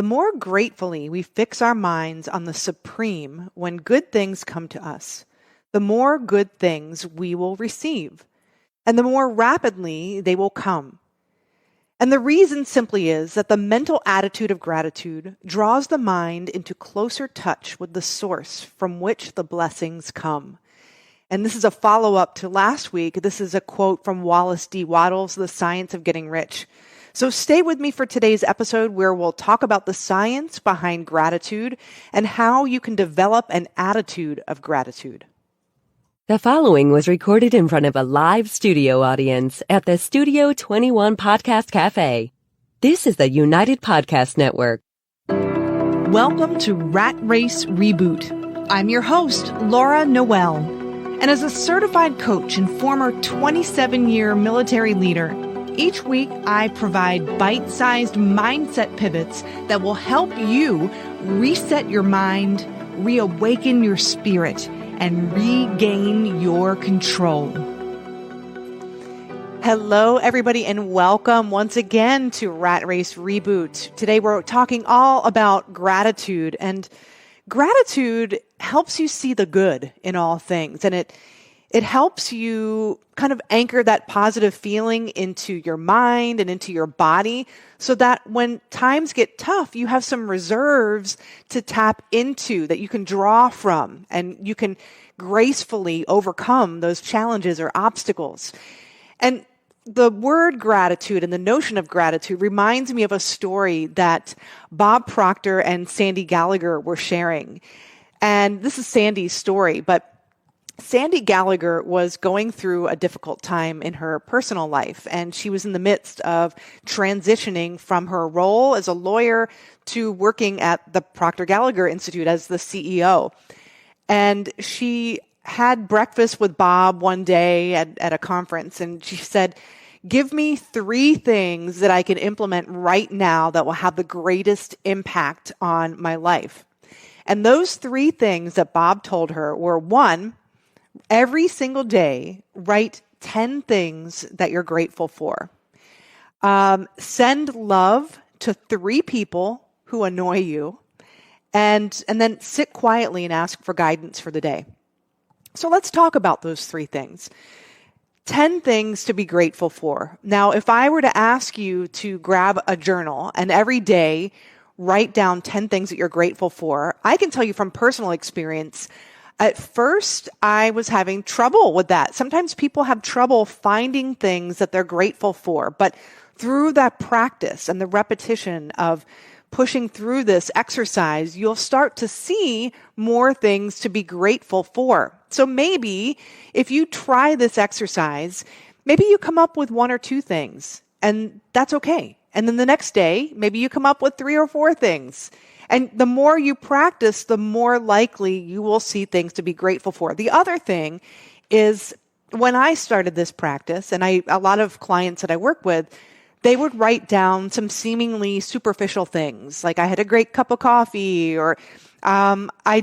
The more gratefully we fix our minds on the supreme when good things come to us, the more good things we will receive, and the more rapidly they will come. And the reason simply is that the mental attitude of gratitude draws the mind into closer touch with the source from which the blessings come. And this is a follow-up to last week. This is a quote from Wallace D. Wattles, The Science of Getting Rich. So stay with me for today's episode where we'll talk about the science behind gratitude and how you can develop an attitude of gratitude. The following was recorded in front of a live studio audience at the Studio 21 Podcast Cafe. This is the United Podcast Network. Welcome to Rat Race Reboot. I'm your host, Laura Noel. And as a certified coach and former 27-year military leader, each week I provide bite-sized mindset pivots that will help you reset your mind, reawaken your spirit, and regain your control. Hello, everybody, and welcome once again to Rat Race Reboot. Today we're talking all about gratitude, and gratitude helps you see the good in all things, and it helps you kind of anchor that positive feeling into your mind and into your body so that when times get tough, you have some reserves to tap into that you can draw from, and you can gracefully overcome those challenges or obstacles. And the word gratitude and the notion of gratitude reminds me of a story that Bob Proctor and Sandy Gallagher were sharing. And this is Sandy's story, but Sandy Gallagher was going through a difficult time in her personal life, and she was in the midst of transitioning from her role as a lawyer to working at the Proctor Gallagher Institute as the CEO. And she had breakfast with Bob one day at a conference, and she said, "Give me 3 things that I can implement right now that will have the greatest impact on my life." And those 3 things that Bob told her were, 1, every single day, write 10 things that you're grateful for. Send love to 3 people who annoy you, and then sit quietly and ask for guidance for the day. So let's talk about those 3 things. 10 things to be grateful for. Now, if I were to ask you to grab a journal and every day write down 10 things that you're grateful for, I can tell you from personal experience, at first I was having trouble with that. Sometimes people have trouble finding things that they're grateful for, but through that practice and the repetition of pushing through this exercise, you'll start to see more things to be grateful for. So maybe if you try this exercise, maybe you come up with 1 or 2 things, and that's okay. And then the next day, maybe you come up with 3 or 4 things. And the more you practice, the more likely you will see things to be grateful for. The other thing is when I started this practice, and a lot of clients that I work with, they would write down some seemingly superficial things, like I had a great cup of coffee, or I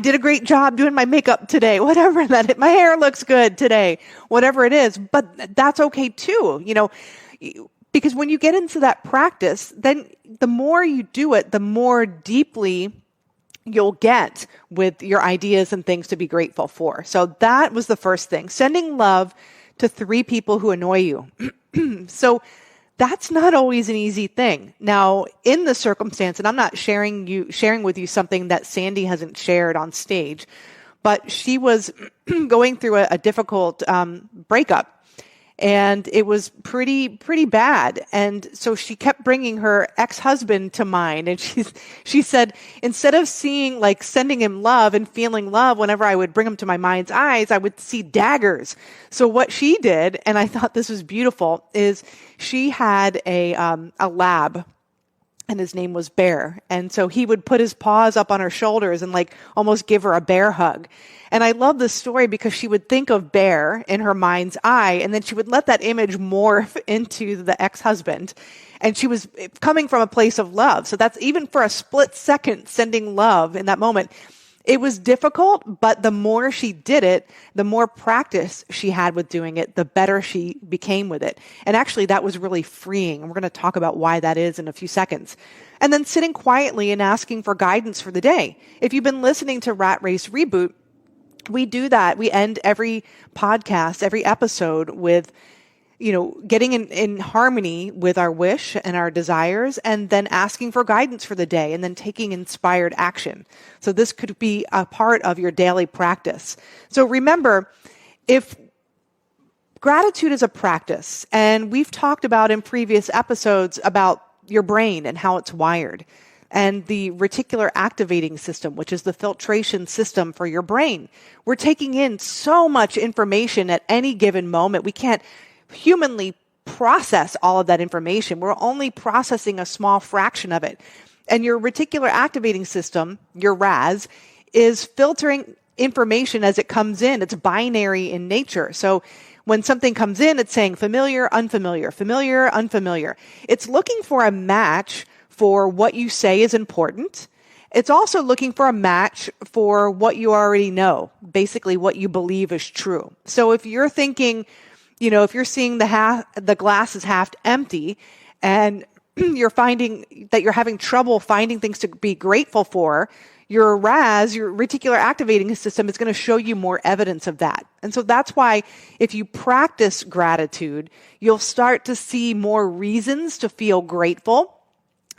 did a great job doing my makeup today, whatever that, my hair looks good today, whatever it is. But that's okay too, because when you get into that practice, then the more you do it, the more deeply you'll get with your ideas and things to be grateful for. So that was the first thing, sending love to 3 people who annoy you. So that's not always an easy thing. Now, in the circumstance, and I'm not sharing with you something that Sandy hasn't shared on stage, but she was going through a difficult breakup. And it was pretty bad. And so she kept bringing her ex-husband to mind. And she said, instead of sending him love and feeling love whenever I would bring him to my mind's eyes, I would see daggers. So what she did, and I thought this was beautiful, is she had a lab, and his name was Bear. And so he would put his paws up on her shoulders and almost give her a bear hug. And I love this story because she would think of Bear in her mind's eye, and then she would let that image morph into the ex-husband. And she was coming from a place of love. So that's even for a split second, sending love in that moment. It was difficult, but the more she did it, the more practice she had with doing it, the better she became with it. And actually, that was really freeing. And we're going to talk about why that is in a few seconds. And then sitting quietly and asking for guidance for the day. If you've been listening to Rat Race Reboot, we do that. We end every podcast, every episode with getting in harmony with our wish and our desires, and then asking for guidance for the day, and then taking inspired action. So this could be a part of your daily practice. So remember, if gratitude is a practice, and we've talked about in previous episodes about your brain and how it's wired, and the reticular activating system, which is the filtration system for your brain. We're taking in so much information at any given moment. We can't humanly process all of that information. We're only processing a small fraction of it. And your reticular activating system, your RAS, is filtering information as it comes in. It's binary in nature. So when something comes in, it's saying familiar, unfamiliar, familiar, unfamiliar. It's looking for a match for what you say is important. It's also looking for a match for what you already know, basically what you believe is true. So if you're thinking, if you're seeing the glass is half empty, and you're finding that you're having trouble finding things to be grateful for, your RAS, your reticular activating system, is going to show you more evidence of that. And so that's why if you practice gratitude, you'll start to see more reasons to feel grateful.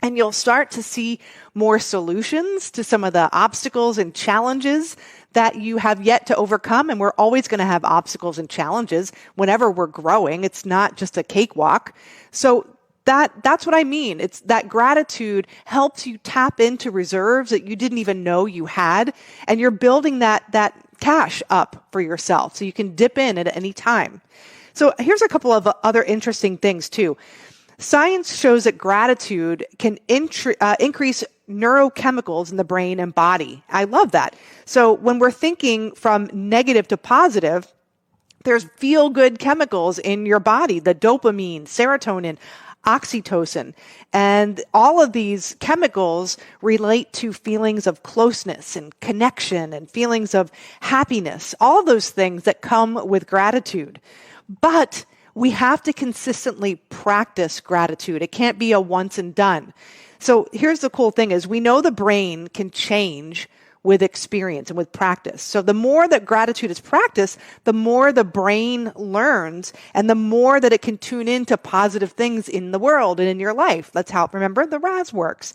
And you'll start to see more solutions to some of the obstacles and challenges that you have yet to overcome. And we're always going to have obstacles and challenges whenever we're growing. It's not just a cakewalk. So that's what I mean. It's that gratitude helps you tap into reserves that you didn't even know you had. And you're building that cash up for yourself so you can dip in at any time. So here's a couple of other interesting things too. Science shows that gratitude can increase neurochemicals in the brain and body. I love that. So when we're thinking from negative to positive, there's feel-good chemicals in your body, the dopamine, serotonin, oxytocin. And all of these chemicals relate to feelings of closeness and connection and feelings of happiness, all of those things that come with gratitude. But we have to consistently practice gratitude. It can't be a once and done. So here's the cool thing is we know the brain can change with experience and with practice. So the more that gratitude is practiced, the more the brain learns and the more that it can tune into positive things in the world and in your life. That's how, remember, the RAS works.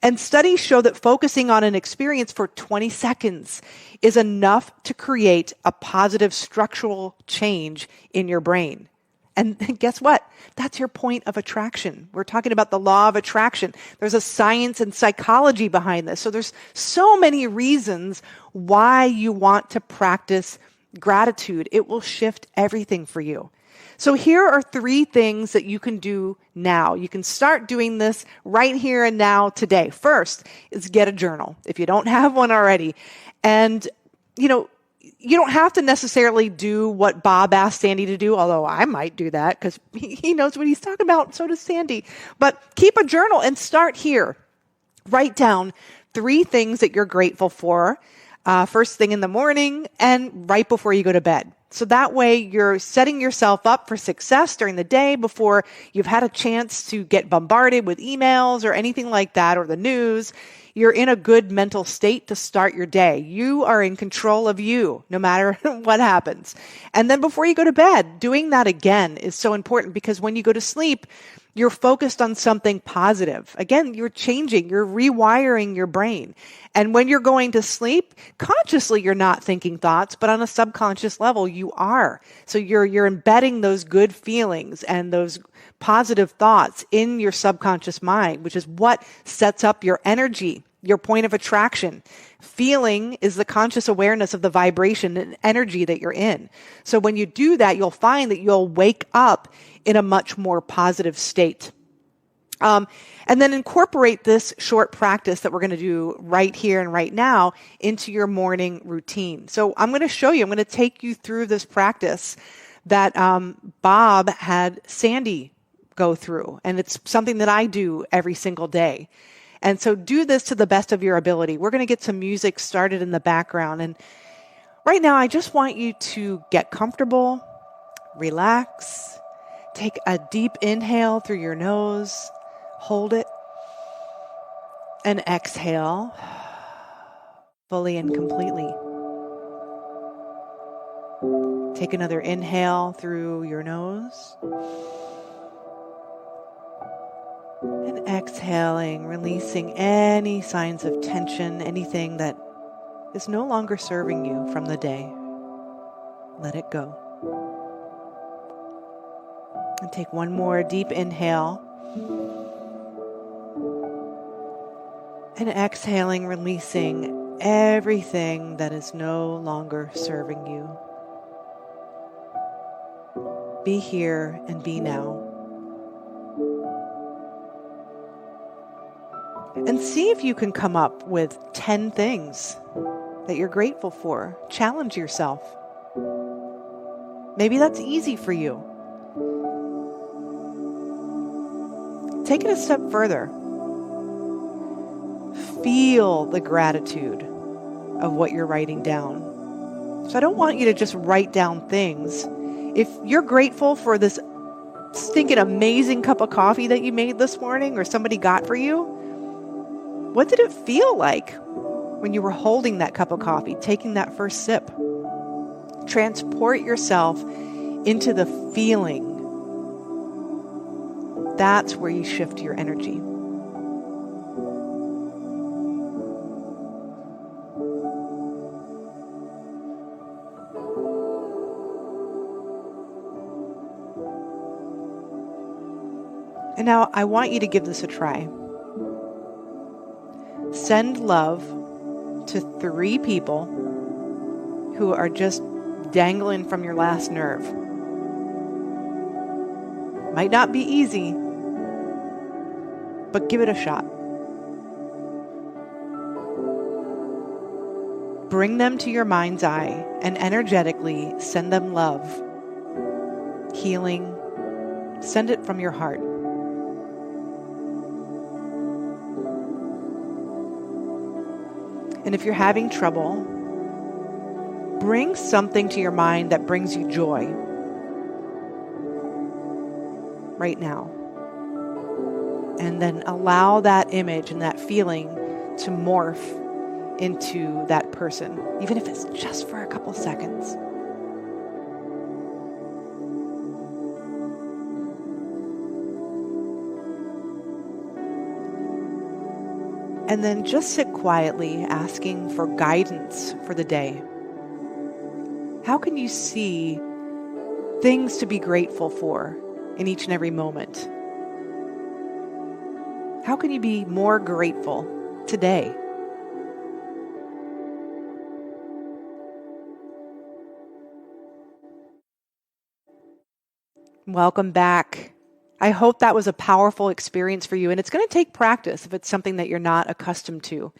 And studies show that focusing on an experience for 20 seconds is enough to create a positive structural change in your brain. And guess what? That's your point of attraction. We're talking about the law of attraction. There's a science and psychology behind this. So there's so many reasons why you want to practice gratitude. It will shift everything for you. So here are 3 things that you can do now. You can start doing this right here and now today. First is get a journal if you don't have one already. And, you don't have to necessarily do what Bob asked Sandy to do, although I might do that because he knows what he's talking about. So does Sandy. But keep a journal and start here. Write down 3 things that you're grateful for first thing in the morning and right before you go to bed. So that way you're setting yourself up for success during the day before you've had a chance to get bombarded with emails or anything like that or the news. You're in a good mental state to start your day. You are in control of you, no matter what happens. And then before you go to bed, doing that again is so important because when you go to sleep, you're focused on something positive. Again, you're rewiring your brain. And when you're going to sleep, consciously you're not thinking thoughts, but on a subconscious level, you are. So you're embedding those good feelings and those positive thoughts in your subconscious mind, which is what sets up your energy, your point of attraction. Feeling is the conscious awareness of the vibration and energy that you're in. So when you do that, you'll find that you'll wake up in a much more positive state. And then incorporate this short practice that we're going to do right here and right now into your morning routine. So I'm going to take you through this practice that Bob had Sandy go through. And it's something that I do every single day. And so do this to the best of your ability. We're going to get some music started in the background. And right now, I just want you to get comfortable, relax, take a deep inhale through your nose, hold it, and exhale fully and completely. Take another inhale through your nose. And exhaling, releasing any signs of tension, anything that is no longer serving you from the day. Let it go. And take one more deep inhale. And exhaling, releasing everything that is no longer serving you. Be here and be now. And see if you can come up with 10 things that you're grateful for. Challenge yourself. Maybe that's easy for you. Take it a step further. Feel the gratitude of what you're writing down. So I don't want you to just write down things. If you're grateful for this stinking amazing cup of coffee that you made this morning or somebody got for you, what did it feel like when you were holding that cup of coffee, taking that first sip? Transport yourself into the feeling. That's where you shift your energy. And now I want you to give this a try. Send love to 3 people who are just dangling from your last nerve. Might not be easy, but give it a shot. Bring them to your mind's eye and energetically send them love, healing. Send it from your heart. And if you're having trouble, bring something to your mind that brings you joy right now. And then allow that image and that feeling to morph into that person, even if it's just for a couple seconds. And then just sit quietly asking for guidance for the day. How can you see things to be grateful for in each and every moment? How can you be more grateful today? Welcome back. I hope that was a powerful experience for you, and it's going to take practice if it's something that you're not accustomed to.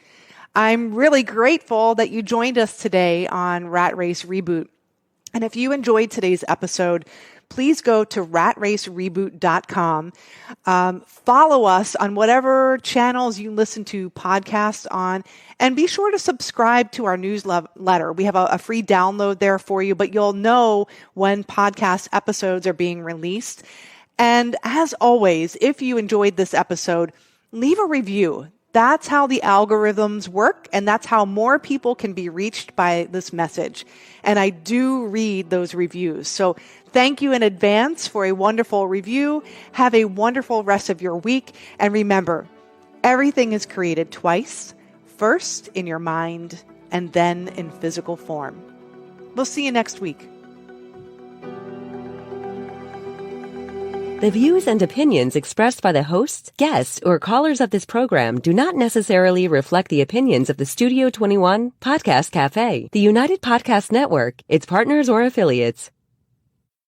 I'm really grateful that you joined us today on Rat Race Reboot. And if you enjoyed today's episode, please go to ratracereboot.com. Follow us on whatever channels you listen to podcasts on, and be sure to subscribe to our newsletter. We have a free download there for you, but you'll know when podcast episodes are being released. And as always, if you enjoyed this episode, leave a review. That's how the algorithms work, and that's how more people can be reached by this message. And I do read those reviews. So thank you in advance for a wonderful review. Have a wonderful rest of your week. And remember, everything is created twice, first in your mind and then in physical form. We'll see you next week. The views and opinions expressed by the hosts, guests, or callers of this program do not necessarily reflect the opinions of the Studio 21 Podcast Cafe, the United Podcast Network, its partners, or affiliates.